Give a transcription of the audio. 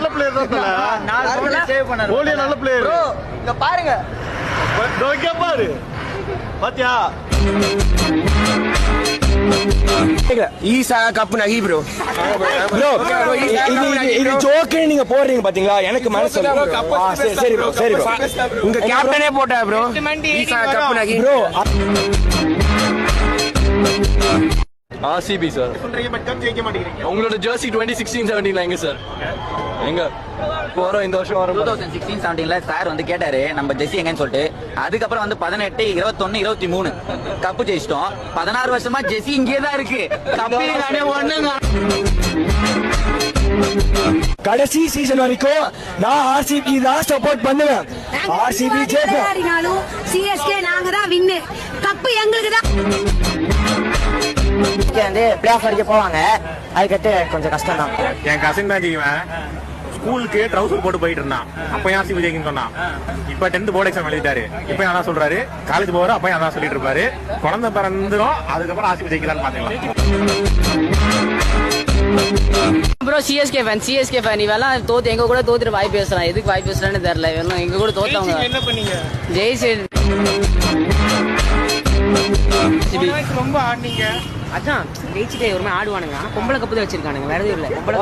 நல்ல பிளேயர் தான் தல. நான் சேவ் பண்ணாரு. கோலி நல்ல பிளேயர். ப்ரோ இங்க பாருங்க. டோக்கே பாரு. பாத்தியா? ஈசா கப் நகி ப்ரோ. ப்ரோ இது ஜோக்கே நீங்க போடுறீங்க பாத்தீங்களா? எனக்கு மனசு சரி ப்ரோ சரி ப்ரோ. உங்க கேப்டனே போட்டா ப்ரோ. ஈசா கப் நகி ப்ரோ. RCB sir. சொல்றீங்க பட் கப் ஜெயிக்க மாட்டீங்க. உங்களோட ஜெர்சி 2016-17 எங்க சார்? எங்க போறோம் இந்த வருஷம் வர 2016-17ல சார் வந்து கேட்டாரு நம்ம ஜெர்சி எங்கன்னு சொல்லிட்டு. அதுக்கப்புறம் வந்து 18, 21, 23 கப்பு ஜெயிச்சிட்டோம். 16 வருஷமா ஜெர்சி இங்கே தான் இருக்கு. கப்பு ஒண்ணுங்க. கடைசி சீசன் வரைக்கும் நான் RCB தான் சப்போர்ட் பண்ணுவேன். RCB ஜெயிக்கும். CSK நாங்க தான் வின்னு. கப்பு எங்களுக்கு தான். வந்து பிளே ஆஃப் வரைக்கும் போவாங்க. அதுக்கடுத்து கொஞ்சம் கஷ்டம் தான். என் கசின் தான் ஜெயிக்குவேன். ஸ்கூலுக்கு ட்ரவுசர் போட்டு போயிட்டு இருந்தான். அப்ப RCB ஜெயிக்குன்னு சொன்னான். இப்ப 10th போர்டு எக்ஸாம் எழுதிட்டாரு. இப்ப அதான் சொல்றாரு. காலேஜ் போவாரு அப்ப அதான் சொல்லிட்டு இருப்பாரு. குழந்தை பிறந்துரும். அதுக்கப்புறம் RCB ஜெயிக்கலான்னு பாத்துக்கலாம். ப்ரோ சிஎஸ்கே ஃபேன் இவெல்லாம் தோத்து எங்க கூட தோத்துட்டு வாய் பேசுறான். எதுக்கு வாய் பேசுறான்னு தெரியல. இவெல்லாம் எங்க கூட தோத்தவங்க. என்ன பண்ணீங்க? ஜெயிச்சு ரொம்ப ஆடுனீங்க. அதான் ஜெயிச்சுட்டே ஒரு மாதிரி ஆடுவானுங்க. ஆனா பொம்பளை கப்பு தான் வச்சிருக்கானுங்க. வேற எதுவும் இல்லை. பொம்பளை